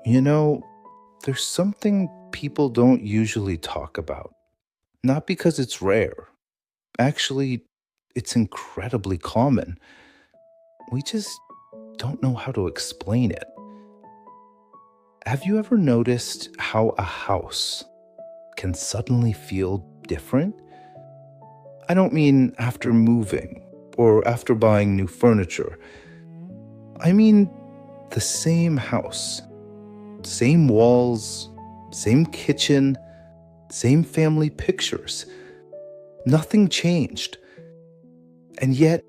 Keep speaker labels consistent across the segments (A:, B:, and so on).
A: You know, there's something people don't usually talk about. Not because it's rare. Actually, it's incredibly common. We just don't know how to explain it. Have you ever noticed how a house can suddenly feel different? I don't mean after moving or after buying new furniture. I mean the same house, same walls, same kitchen, same family pictures. Nothing changed. And yet,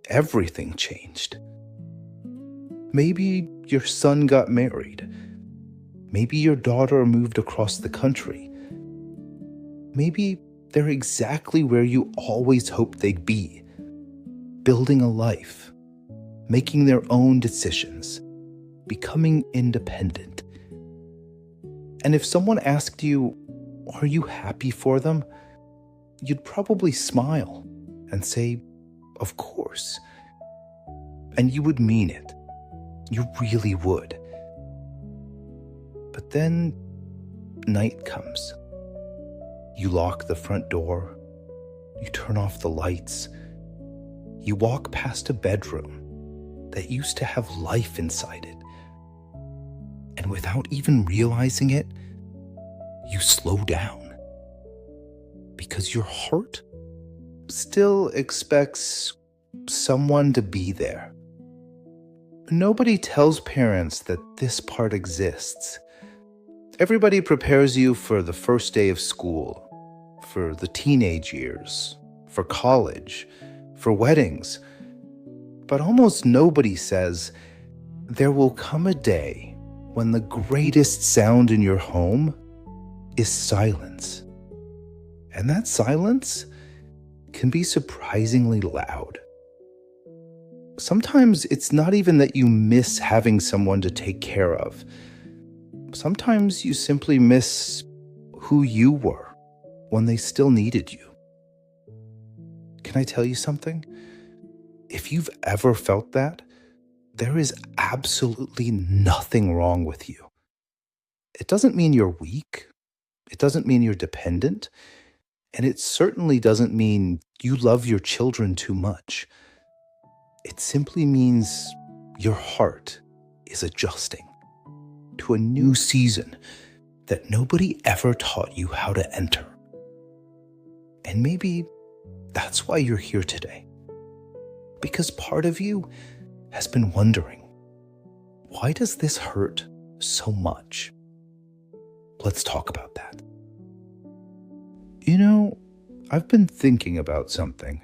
A: everything changed. Maybe your son got married. Maybe your daughter moved across the country. Maybe they're exactly where you always hoped they'd be, building a life, making their own decisions, becoming independent. And if someone asked you, are you happy for them? You'd probably smile and say, of course. And you would mean it. You really would. But then night comes. You lock the front door. You turn off the lights. You walk past a bedroom that used to have life inside it. And without even realizing it, you slow down. Because your heart still expects someone to be there. Nobody tells parents that this part exists. Everybody prepares you for the first day of school, for the teenage years, for college, for weddings. But almost nobody says, there will come a day when the greatest sound in your home is silence. And that silence can be surprisingly loud. Sometimes it's not even that you miss having someone to take care of. Sometimes you simply miss who you were when they still needed you. Can I tell you something? If you've ever felt that, there is absolutely nothing wrong with you. It doesn't mean you're weak. It doesn't mean you're dependent. And it certainly doesn't mean you love your children too much. It simply means your heart is adjusting to a new season that nobody ever taught you how to enter. And maybe that's why you're here today. Because part of you has been wondering, why does this hurt so much? Let's talk about that. You know, I've been thinking about something.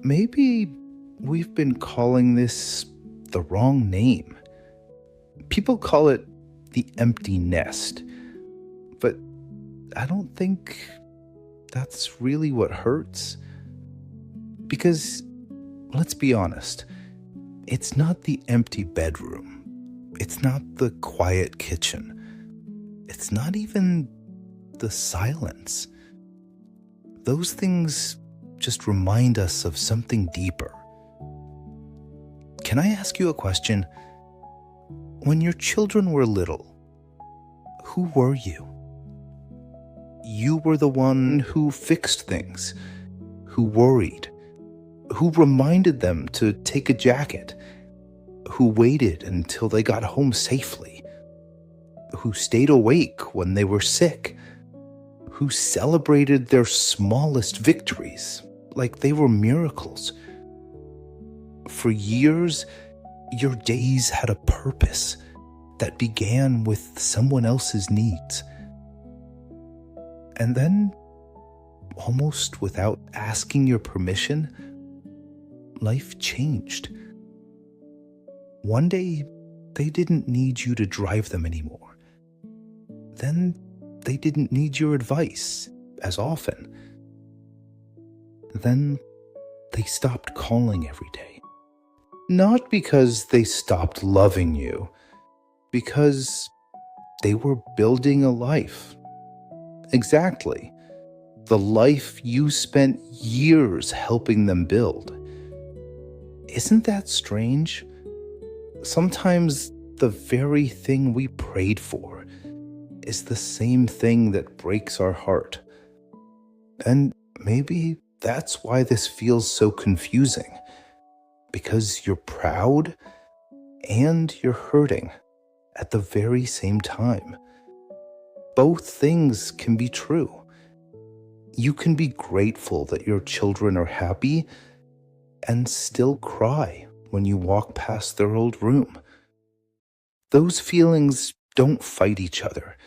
A: Maybe we've been calling this the wrong name. People call it the empty nest, but I don't think that's really what hurts. Because, let's be honest, it's not the empty bedroom. It's not the quiet kitchen. It's not even the silence. Those things just remind us of something deeper. Can I ask you a question? When your children were little, who were you? You were the one who fixed things, who worried, who reminded them to take a jacket, who waited until they got home safely, who stayed awake when they were sick, who celebrated their smallest victories like they were miracles. For years, your days had a purpose that began with someone else's needs. And then, almost without asking your permission, life changed. One day, they didn't need you to drive them anymore. Then, they didn't need your advice as often. Then, they stopped calling every day. Not because they stopped loving you, because they were building a life. Exactly. The life you spent years helping them build. Isn't that strange? Sometimes the very thing we prayed for is the same thing that breaks our heart. And maybe that's why this feels so confusing, because you're proud and you're hurting at the very same time. Both things can be true. You can be grateful that your children are happy and still cry when you walk past their old room. Those feelings don't fight each other.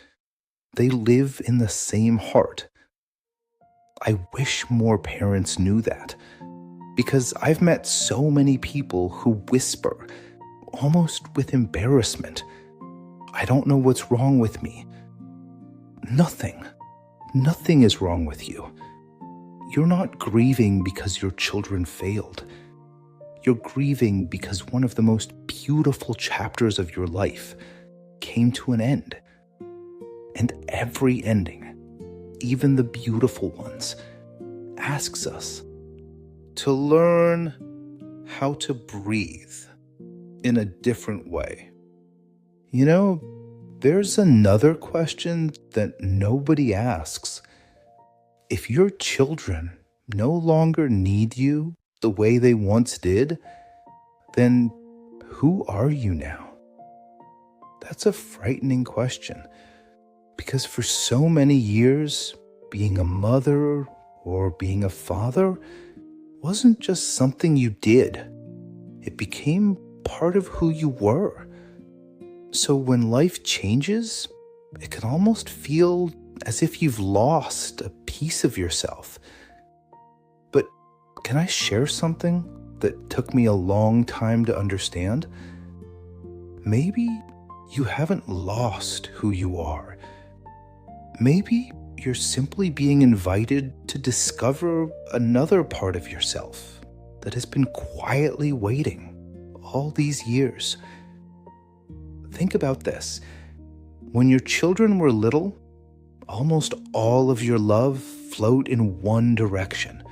A: They live in the same heart. I wish more parents knew that, because I've met so many people who whisper, almost with embarrassment, "I don't know what's wrong with me." Nothing. Nothing is wrong with you. You're not grieving because your children failed. You're grieving because one of the most beautiful chapters of your life came to an end. And every ending, even the beautiful ones, asks us to learn how to breathe in a different way. You know, there's another question that nobody asks. If your children no longer need you the way they once did, then who are you now? That's a frightening question, because for so many years, being a mother or being a father wasn't just something you did. It became part of who you were. So when life changes, it can almost feel as if you've lost a piece of yourself. But can I share something that took me a long time to understand? Maybe you haven't lost who you are. Maybe you're simply being invited to discover another part of yourself that has been quietly waiting all these years. Think about this. When your children were little, almost all of your love flowed in one direction,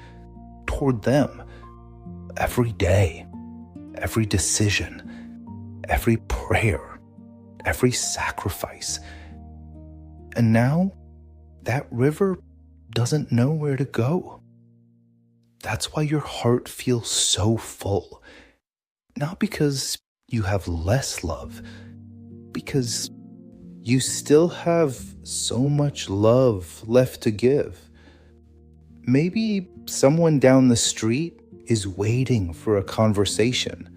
A: toward them. Every day, every decision, every prayer, every sacrifice. And now, that river doesn't know where to go. That's why your heart feels so full. Not because you have less love, because you still have so much love left to give. Maybe someone down the street is waiting for a conversation.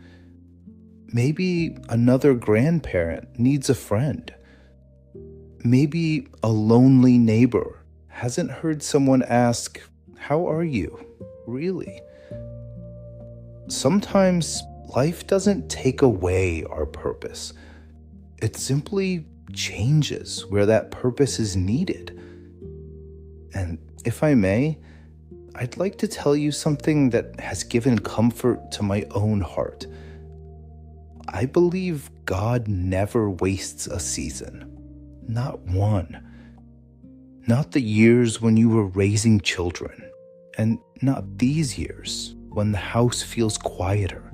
A: Maybe another grandparent needs a friend. Maybe a lonely neighbor hasn't heard someone ask, "How are you?" Really. Sometimes life doesn't take away our purpose. It simply changes where that purpose is needed. And if I may, I'd like to tell you something that has given comfort to my own heart. I believe God never wastes a season. Not one. Not the years when you were raising children, and not these years when the house feels quieter.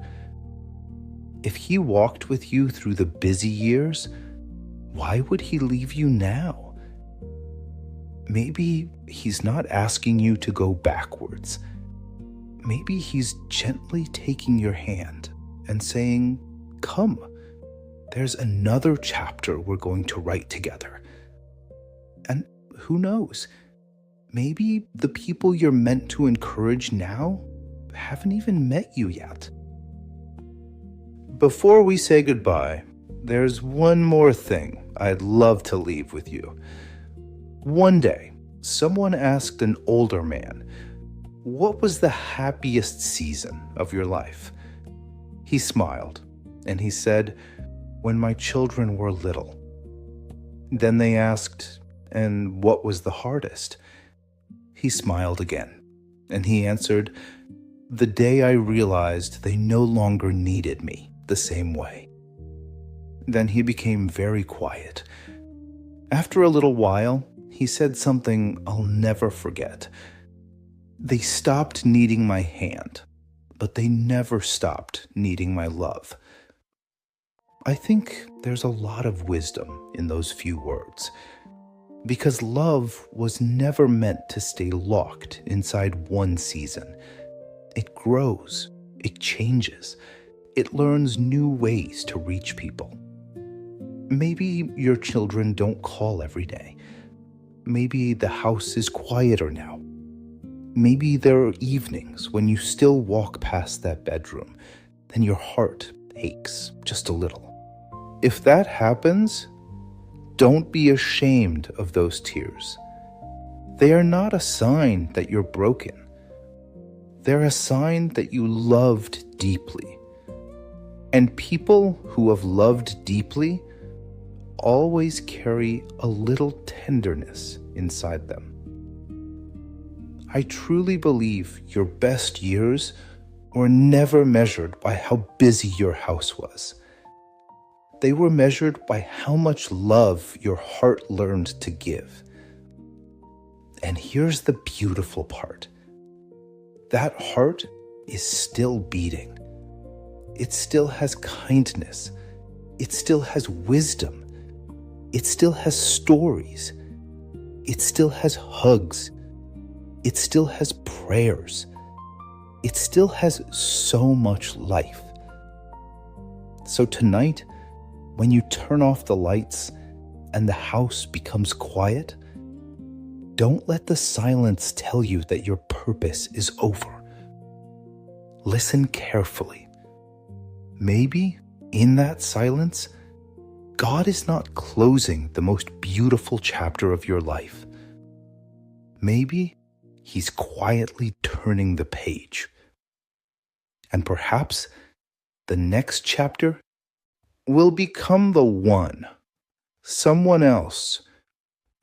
A: If He walked with you through the busy years, why would He leave you now? Maybe He's not asking you to go backwards. Maybe He's gently taking your hand and saying, "Come, there's another chapter we're going to write together." And who knows? Maybe the people you're meant to encourage now haven't even met you yet. Before we say goodbye, there's one more thing I'd love to leave with you. One day, someone asked an older man, "What was the happiest season of your life?" He smiled, and he said, "When my children were little." Then they asked, "And what was the hardest?" He smiled again, and he answered, "The day I realized they no longer needed me the same way." Then he became very quiet. After a little while, he said something I'll never forget. "They stopped needing my hand, but they never stopped needing my love." I think there's a lot of wisdom in those few words, because love was never meant to stay locked inside one season. It grows, it changes, it learns new ways to reach people. Maybe your children don't call every day. Maybe the house is quieter now. Maybe there are evenings when you still walk past that bedroom and your heart aches just a little. If that happens, don't be ashamed of those tears. They are not a sign that you're broken. They're a sign that you loved deeply. And people who have loved deeply always carry a little tenderness inside them. I truly believe your best years were never measured by how busy your house was. They were measured by how much love your heart learned to give. And here's the beautiful part. That heart is still beating. It still has kindness. It still has wisdom. It still has stories. It still has hugs. It still has prayers. It still has so much life. So tonight, when you turn off the lights and the house becomes quiet, don't let the silence tell you that your purpose is over. Listen carefully. Maybe in that silence, God is not closing the most beautiful chapter of your life. Maybe He's quietly turning the page. And perhaps the next chapter will become the one. Someone else.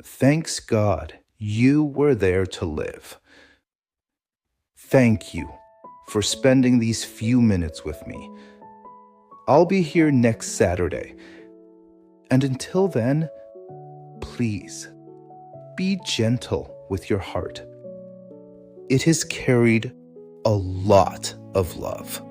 A: Thanks God you were there to live. Thank you for spending these few minutes with me. I'll be here next Saturday. And until then, please be gentle with your heart. It has carried a lot of love.